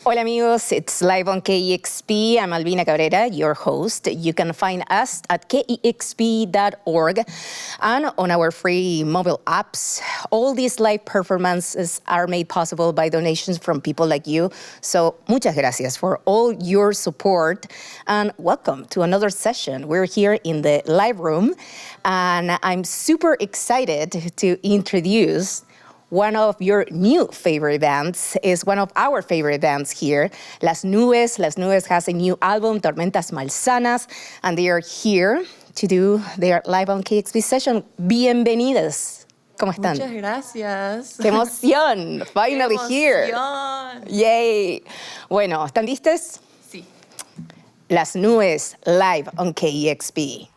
Hola amigos, it's live on KEXP. I'm Albina Cabrera, your host. You can find us at kexp.org and on our free mobile apps. All these live performances are made possible by donations from people like you. So muchas gracias for all your support and welcome to another session. We're here in the live room and I'm super excited to introduce one of your new favorite bands, is one of our favorite bands here, Las Nubes. Las Nubes has a new album, Tormentas Malsanas, and they are here to do their live on KEXP session. Bienvenidas. ¿Cómo están? Muchas gracias. ¡Qué emoción! Finally ¡Qué here. emoción! Yay. Bueno, ¿están listas? Sí. Las Nubes live on KEXP.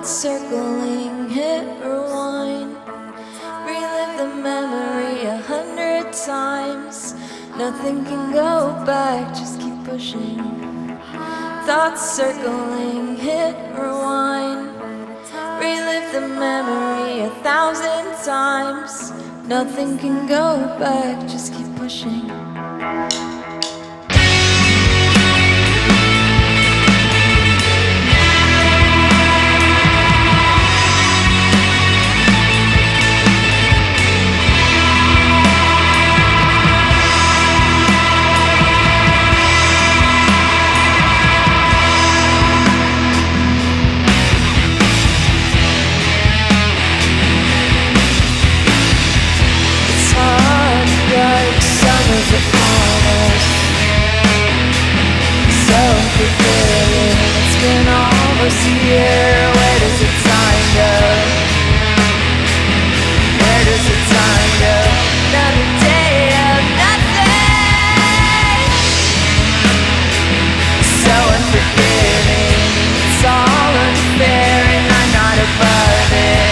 Circling, hit rewind, relive the memory 100 times. Nothing can go back, just keep pushing. Thoughts circling, hit rewind, relive the memory 1,000 times. Nothing can go back, just keep pushing. It's been almost a year. Where does it time go? Where does it time go? Another day of nothing. So unforgiving. It's all unfair and I'm not above it.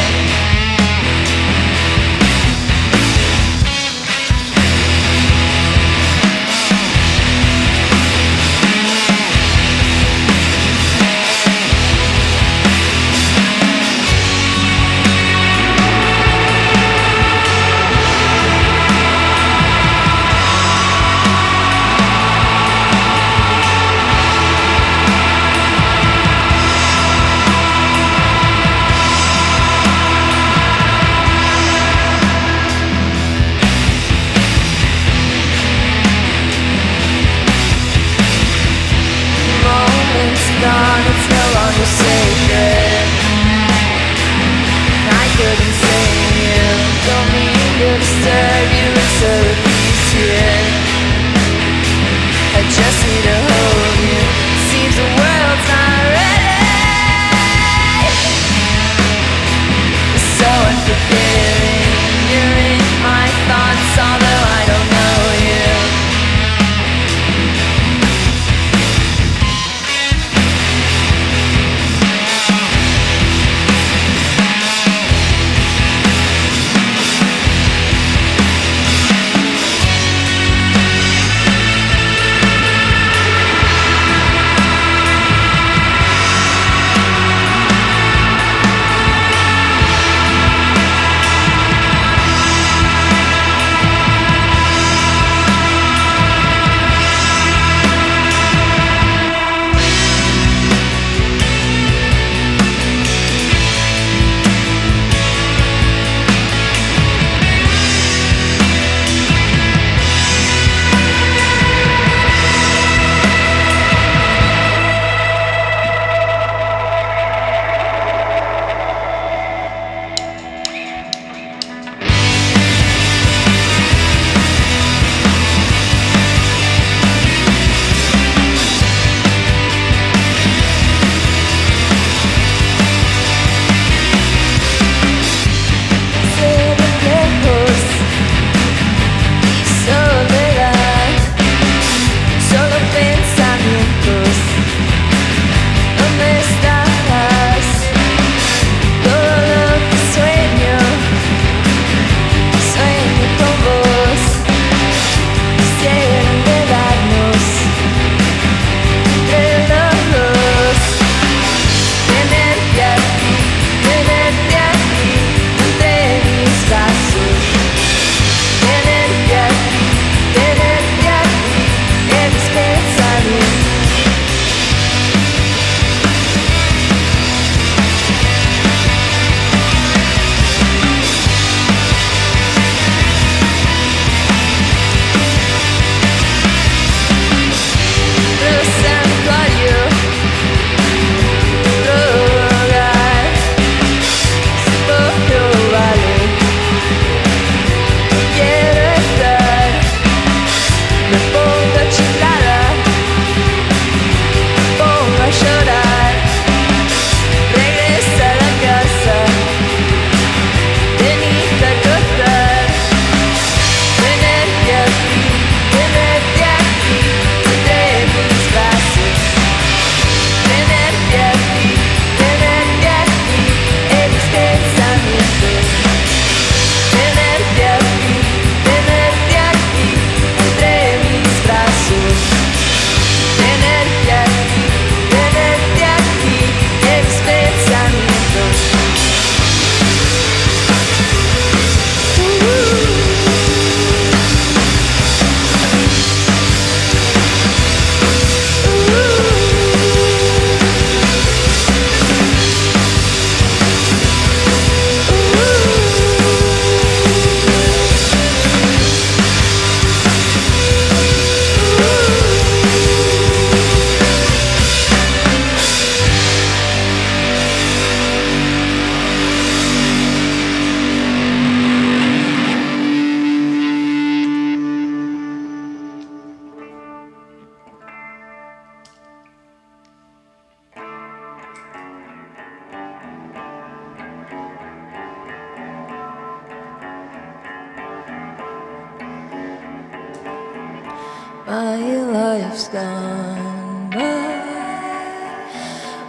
My life's gone by.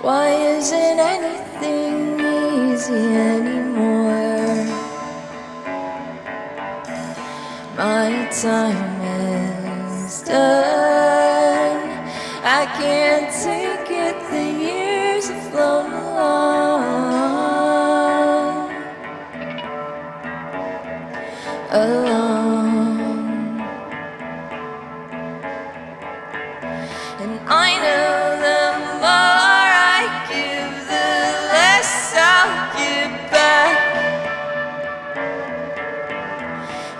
Why isn't anything easy anymore? My time is done. I can't take it, the years have flown along. And I know the more I give, the less I'll give back.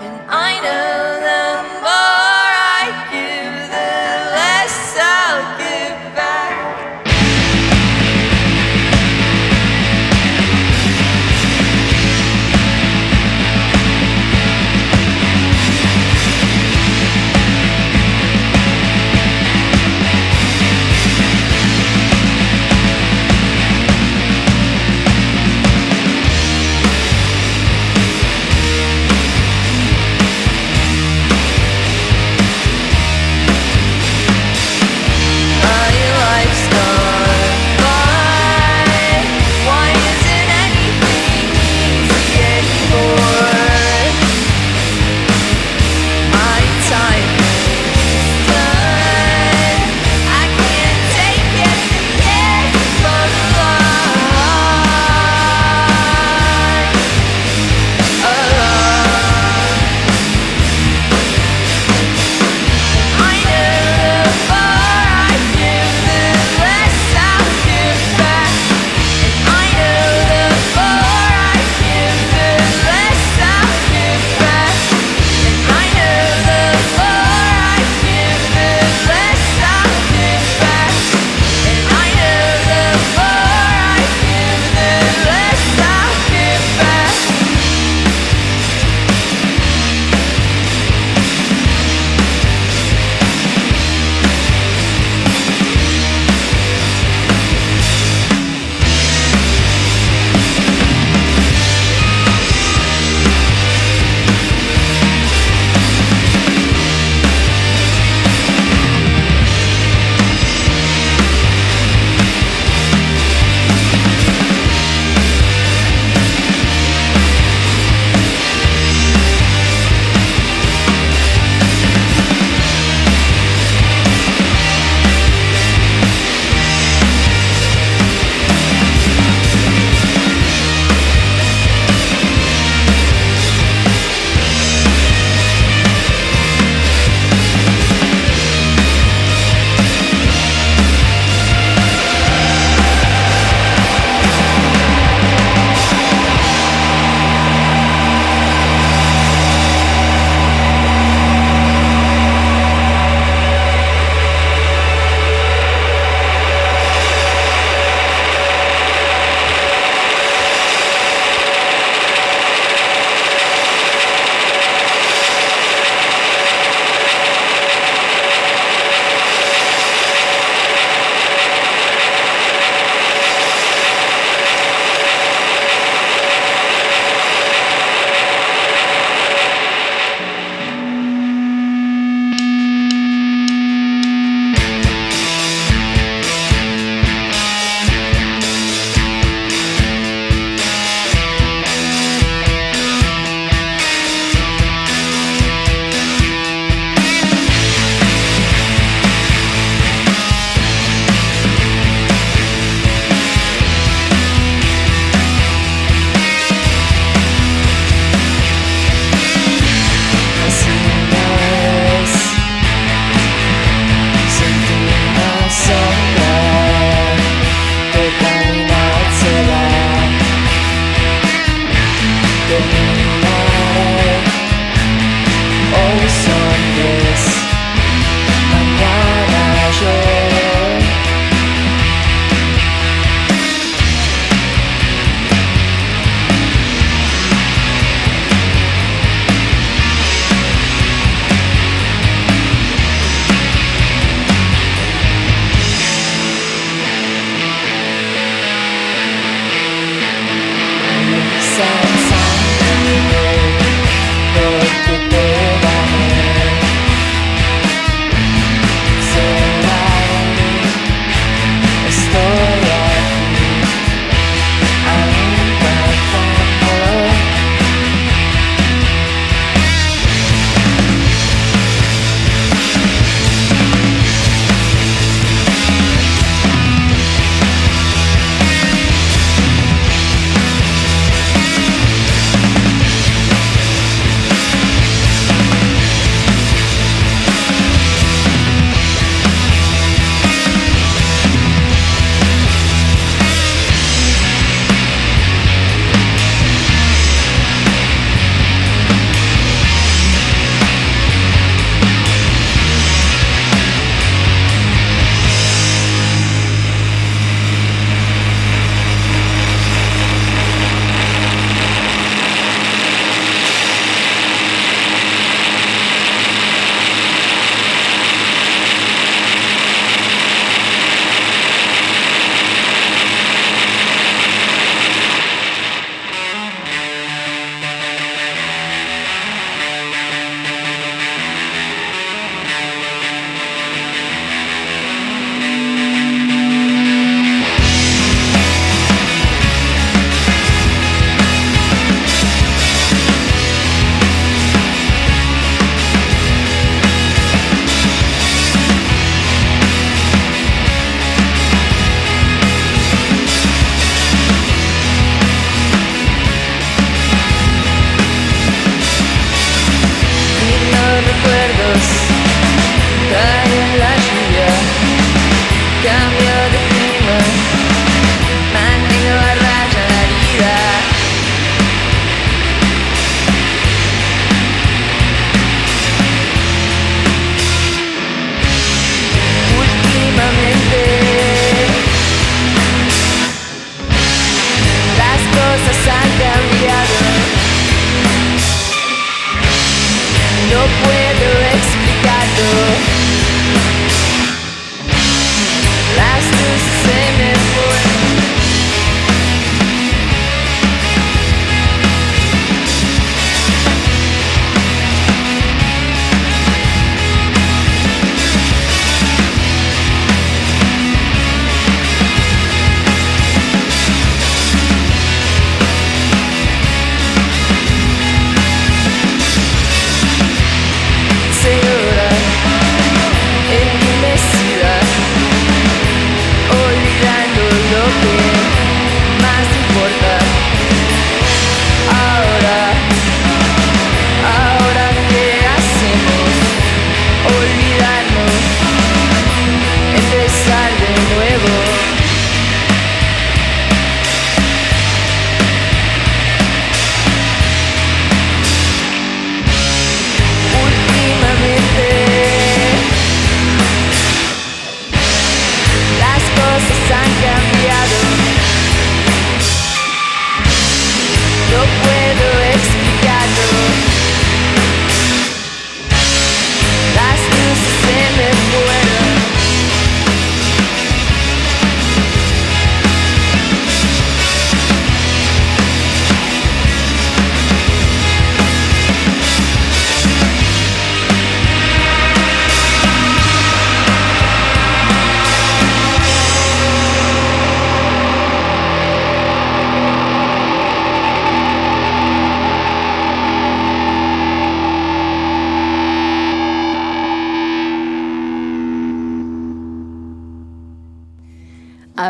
And I know the more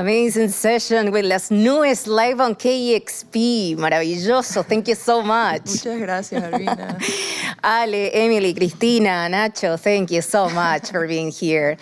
Amazing session with Las Nubes live on KEXP. Maravilloso. Thank you so much. Muchas gracias, Albina. Ale, Emile, Cristina, Nacho, thank you so much for being here.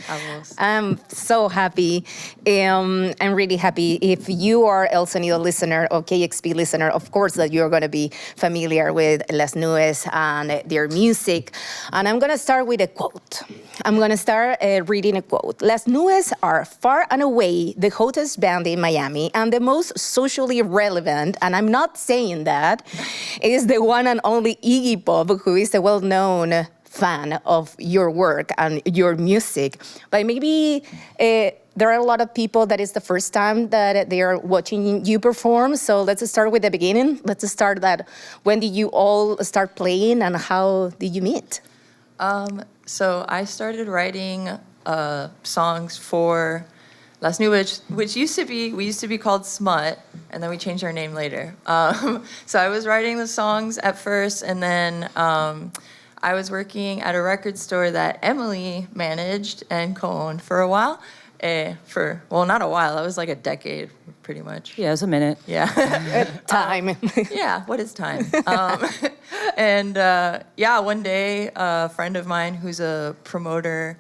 I'm so happy. I'm really happy. If you are El Sonido listener or KEXP listener, of course that you're going to be familiar with Las Nubes and their music. And I'm going to start with a quote. I'm going to start reading a quote. Las Nubes are far and away the hottest band in Miami and the most socially relevant, and I'm not saying that, is the one and only Iggy Pop, who is a well-known fan of your work and your music. But maybe there are a lot of people that is the first time that they are watching you perform. So let's start with the beginning. Let's start that. When did you all start playing and how did you meet? So I started writing songs for Las Nubes, which we used to be called Smut, and then we changed our name later. So I was writing the songs at first, and then I was working at a record store that Emile managed and co-owned for a while. Not a while, that was like a decade, pretty much. Yeah, it was a minute. Yeah. Time. Yeah, what is time? One day, a friend of mine who's a promoter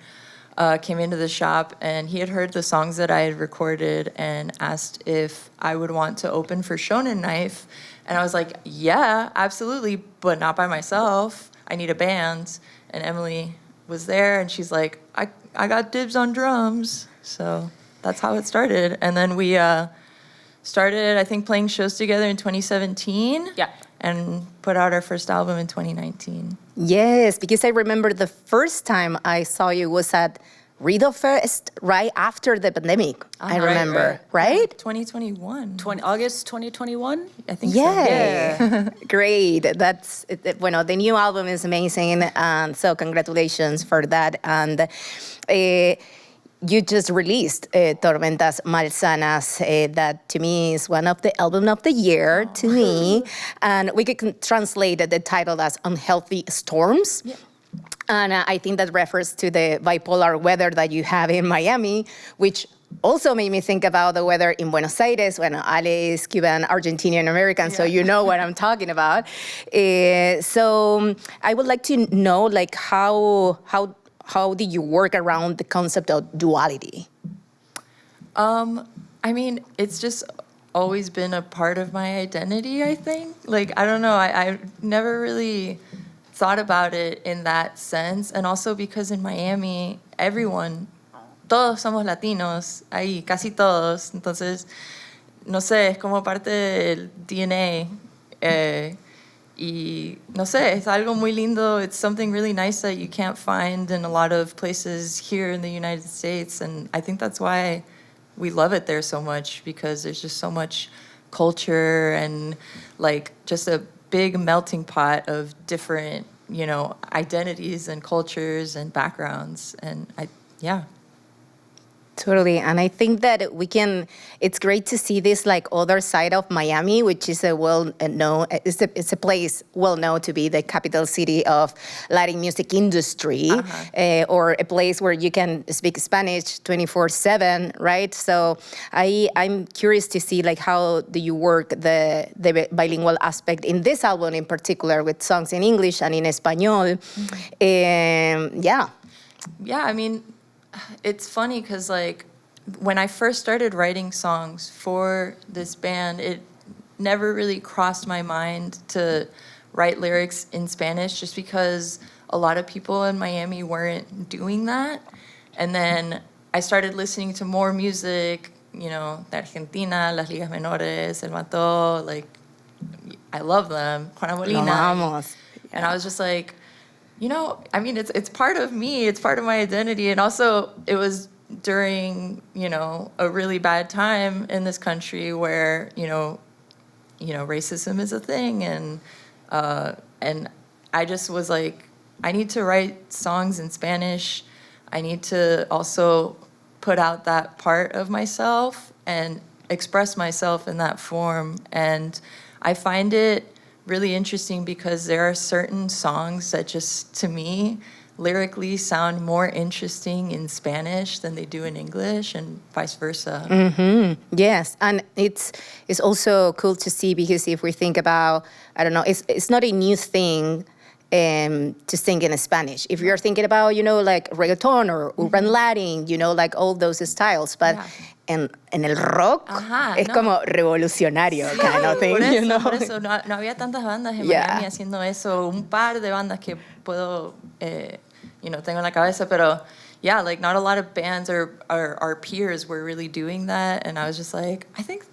came into the shop, and he had heard the songs that I had recorded and asked if I would want to open for Shonen Knife. And I was like, yeah, absolutely, but not by myself. I need a band. And Emily was there, and she's like, I got dibs on drums. So that's how it started. And then we started, I think, playing shows together in 2017. Yeah. And put out our first album in 2019. Yes, because I remember the first time I saw you was at Rido Fest, right after the pandemic, I remember, right? 2021. August 2021? I think so. Yeah. Great. That's, the new album is amazing, and so congratulations for that. And you just released Tormentas Malsanas, that to me is one of the album of the year to me. And we could translate the title as Unhealthy Storms. Yeah. And I think that refers to the bipolar weather that you have in Miami, which also made me think about the weather in Buenos Aires when Ale is Cuban, Argentinian American, so you know what I'm talking about. So I would like to know, like, how did you work around the concept of duality? I mean, it's just always been a part of my identity, I think. Like, I don't know, I never really thought about it in that sense. And also because in Miami, todos somos latinos, ahí, casi todos. Entonces, no sé, es como parte del DNA. Y no sé, es algo muy lindo. It's something really nice that you can't find in a lot of places here in the United States. And I think that's why we love it there so much, because there's just so much culture and like just a big melting pot of different, identities and cultures and backgrounds. And Totally, and I think that it's great to see this like other side of Miami, which is it's a place well known to be the capital city of Latin music industry, or a place where you can speak Spanish 24/7, right? So I'm curious to see like how do you work the bilingual aspect in this album in particular with songs in English and in Espanol. Yeah, I mean, it's funny because, like, when I first started writing songs for this band, it never really crossed my mind to write lyrics in Spanish just because a lot of people in Miami weren't doing that. And then I started listening to more music, de Argentina, Las Ligas Menores, El Mató, like, I love them, Juana Molina. And I was just like, I mean, it's part of me. It's part of my identity. And also, it was during, a really bad time in this country where, racism is a thing. And I just was like, I need to write songs in Spanish. I need to also put out that part of myself and express myself in that form. And I find it really interesting because there are certain songs that just, to me, lyrically sound more interesting in Spanish than they do in English, and vice versa. Yes, and it's also cool to see, because if we think about, I don't know, it's not a new thing to sing in Spanish. If you're thinking about, like reggaeton or urban Latin, like all those styles, but en el rock es como revolucionario kind of thing, Por eso no había tantas bandas en Miami haciendo eso. Un par de bandas que puedo, tengo en la cabeza, pero yeah, like not a lot of bands or our peers were really doing that, and I was just like, I think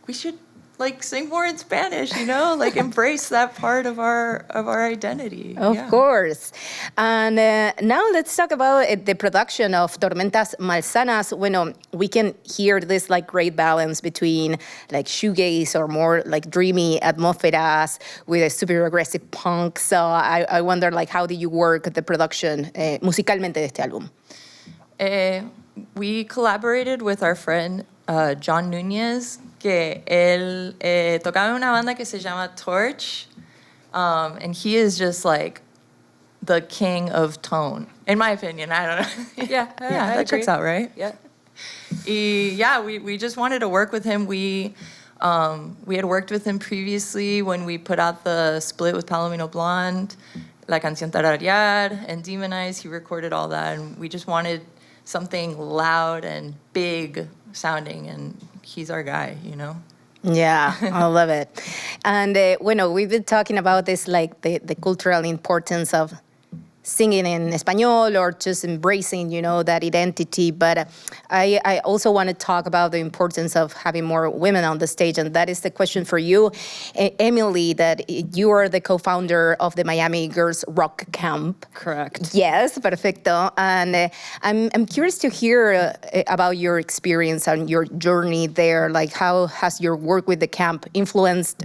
we should like sing more in Spanish, like embrace that part of our identity. Of course. And now let's talk about the production of Tormentas Malsanas. Bueno, we can hear this like great balance between like shoegaze or more like dreamy atmósferas with a super aggressive punk. So I wonder, like, how do you work the production musicalmente de este álbum? We collaborated with our friend John Nunez, que él tocaba en una banda que se llama Torch, and he is just like the king of tone, in my opinion. I don't know. Yeah, that checks out, right? Yeah. We just wanted to work with him. We had worked with him previously when we put out the split with Palomino Blonde, La Canción Tararear, and Demonize. He recorded all that, and we just wanted something loud and big sounding, and he's our guy, Yeah, I love it. And we've been talking about this, like the cultural importance of singing in Espanol or just embracing, that identity. But I also want to talk about the importance of having more women on the stage. And that is the question for you, Emile, that you are the co-founder of the Miami Girls Rock Camp. Correct. Yes, perfecto. And I'm curious to hear about your experience and your journey there. Like, how has your work with the camp influenced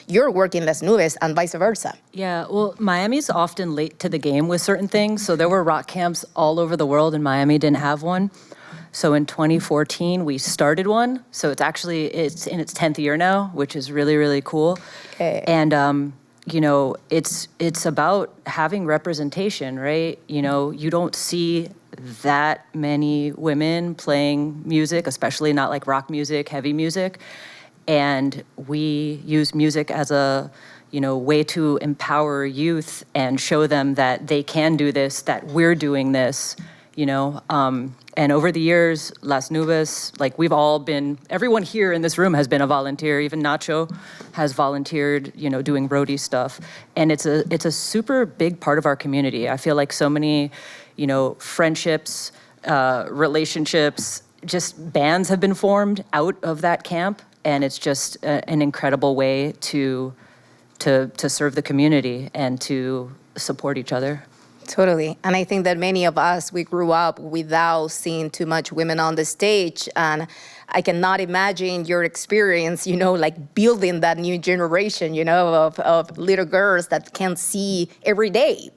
your work in Las Nubes and vice versa? Yeah, well, Miami's often late to the game with certain things. So there were rock camps all over the world, and Miami didn't have one. So in 2014, we started one. So it's in its 10th year now, which is really, really cool. Okay. And, it's about having representation, right? You don't see that many women playing music, especially not like rock music, heavy music. And we use music as a way to empower youth and show them that they can do this, that we're doing this, And over the years, Las Nubes, like everyone here in this room has been a volunteer. Even Nacho has volunteered, doing roadie stuff. And it's a super big part of our community. I feel like so many, friendships, relationships, just bands have been formed out of that camp. And it's just an incredible way to serve the community and to support each other. Totally. And I think that many of us, we grew up without seeing too much women on the stage. And I cannot imagine your experience, like building that new generation, of little girls that can see every day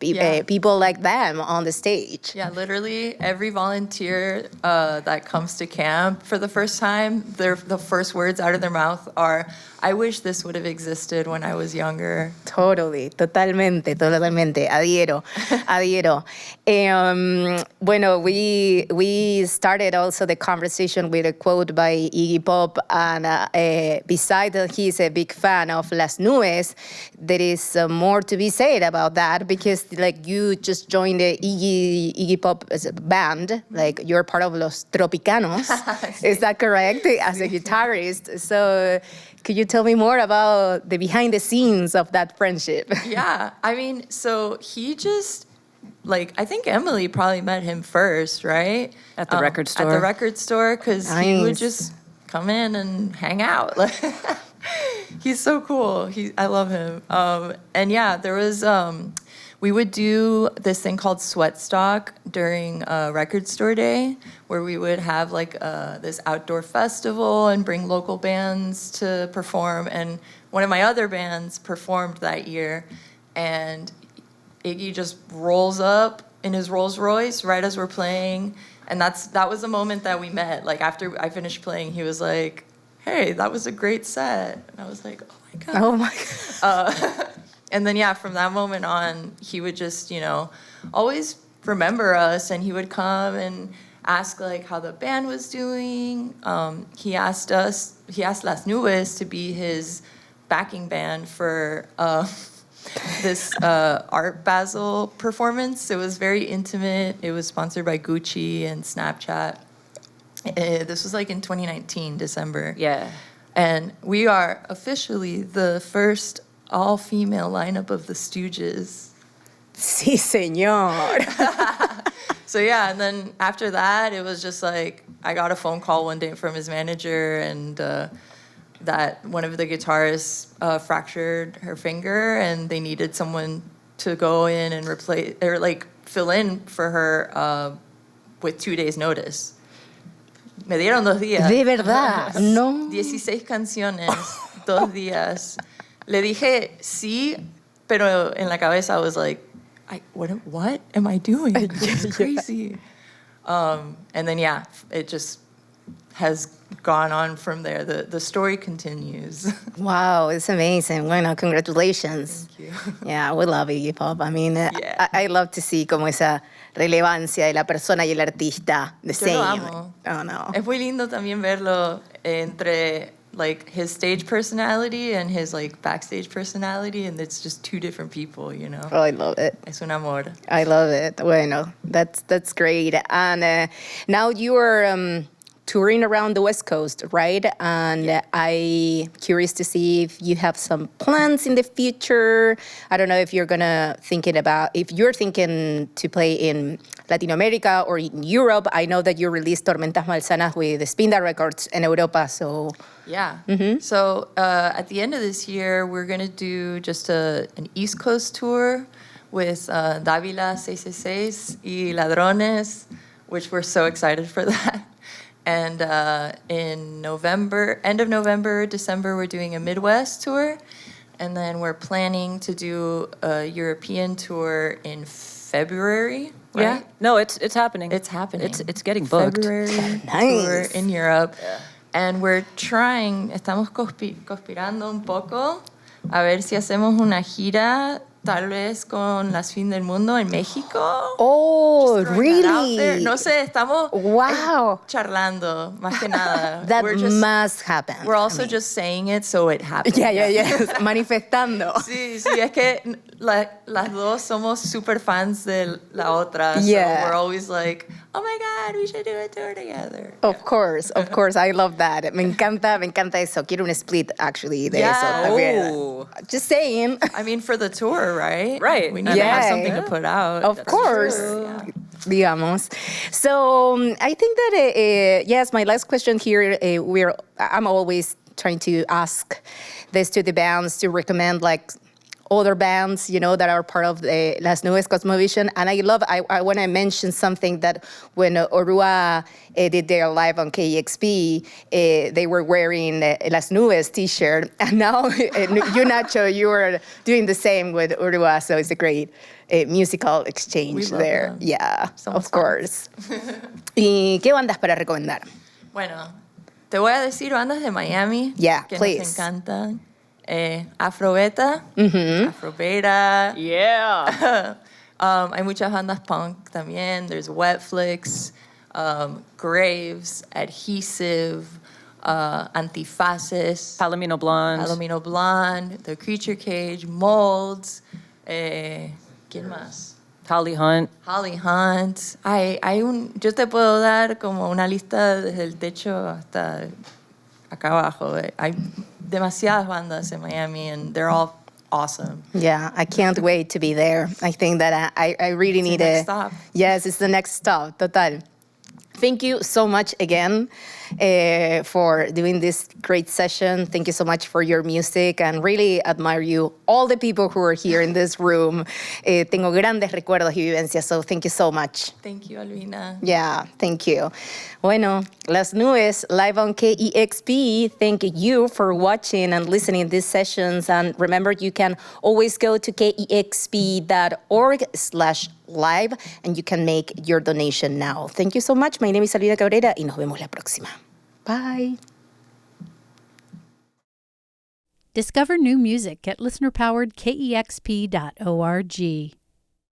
people like them on the stage. Yeah, literally every volunteer that comes to camp for the first time, the first words out of their mouth are, I wish this would have existed when I was younger. Totally, totalmente. Adhiero. Bueno, we started also the conversation with a quote by Iggy Pop, and besides that he's a big fan of Las Nubes, there is more to be said about that, because like you just joined the Iggy Pop band, like you're part of Los Tropicanos. Sí. Is that correct? As a guitarist. So could you tell me more about the behind the scenes of that friendship? Yeah, I mean, so he just, I think Emile probably met him first, right? At the record store. At the record store, because Nice. he would just come in and hang out. He's so cool. I love him. And yeah, there was, we would do this thing called Sweat Stock during Record Store Day, where we would have this outdoor festival and bring local bands to perform. And one of my other bands performed that year, and Iggy just rolls up in his Rolls Royce right as we're playing. And that was the moment that we met. Like, after I finished playing, he was like, hey, that was a great set. And I was like, oh my God. Oh my God. And then, yeah, from that moment on, he would just, always remember us, and he would come and ask like how the band was doing. He asked Las Nubes to be his backing band for this Art Basel performance. It was very intimate. It was sponsored by Gucci and Snapchat. This was like in 2019, December. Yeah. And we are officially the first all-female lineup of the Stooges. Sí, señor. So yeah, and then after that, it was just like, I got a phone call one day from his manager, and that one of the guitarists fractured her finger, and they needed someone to go in and replace, or like fill in for her with 2 days notice. Me dieron 2 días. De verdad, no. 16 canciones, 2 días. Le dije sí, pero en la cabeza I was like, what am I doing? This is crazy. And then, yeah, it just has gone on from there. The story continues. Wow, it's amazing. Bueno, congratulations. Thank you. Yeah, we love Iggy Pop. I mean, I love to see como esa relevancia de la persona y el artista. The Yo same. lo amo. Oh, no. Es muy lindo también verlo entre like his stage personality and his like backstage personality, and it's just 2 different people, you know. Oh, I love it. Es un amor. I love it. Bueno, that's great. And now you are touring around the West Coast, right? And I'm curious to see if you have some plans in the future. I don't know if you're thinking to play in Latin America or in Europe. I know that you released Tormentas Malsanas with Spinda Records in Europa, so... Yeah. So at the end of this year, we're going to do just an East Coast tour with Dávila 666 y Ladrones, which we're so excited for that. And in end of November, December, we're doing a Midwest tour. And then we're planning to do a European tour in February. Right? Yeah. No, it's happening. It's happening. It's getting booked. February Nice. tour in Europe. Yeah. And estamos conspirando un poco a ver si hacemos una gira, tal vez con Las Fin del Mundo en México. Oh, Just throwing really? that out there. No sé, estamos Wow. charlando, más que nada. That must happen. We're also just saying it so it happens. Yeah. Manifestando. Sí, es que las dos somos super fans de la otra. Yeah. So we're always like, oh my God, we should do a tour together. Of course. I love that. Me encanta eso. Quiero un split, actually, de Yeah. eso. Oh. Just saying. I mean, for the tour, right? Right. We need to have Yeah. I'm to put out. Of course. Yeah. Digamos. So I think that, yes, my last question here, I'm always trying to ask this to the bands to recommend like other bands, that are part of the Las Nubes Cosmovision. And I want to mention something that when Orua did their live on KEXP, they were wearing Las Nubes t-shirt. And now, you, Nacho, you are doing the same with Orua. So it's a great musical exchange there. Them. Yeah, Somos of course. ¿Y qué bandas para recomendar? Bueno, te voy a decir bandas de Miami. Yeah, que please. nos encantan. Afrobeta. Mm-hmm. Afrobeta. Yeah. Hay muchas bandas punk también. There's Wetflix, Graves, Adhesive, Antifaces, Palomino Blonde. The Creature Cage, Molds. ¿Quién más? Holly Hunt. Yo te puedo dar como una lista desde el techo hasta acá abajo. Hay demasiadas bandas en Miami, and they're all awesome. Yeah, I can't wait to be there. I think that I really need the next stop. Yes, it's the next stop. Total. Thank you so much again for doing this great session. Thank you so much for your music, and really admire you, all the people who are here in this room. Tengo grandes recuerdos y vivencias, so thank you so much. Thank you, Albina. Yeah, thank you. Bueno, Las Nubes, live on KEXP. Thank you for watching and listening to these sessions. And remember, you can always go to kexp.org/live and you can make your donation now. Thank you so much. My name is Albina Cabrera y nos vemos la próxima. Bye. Discover new music at listener-powered KEXP.org.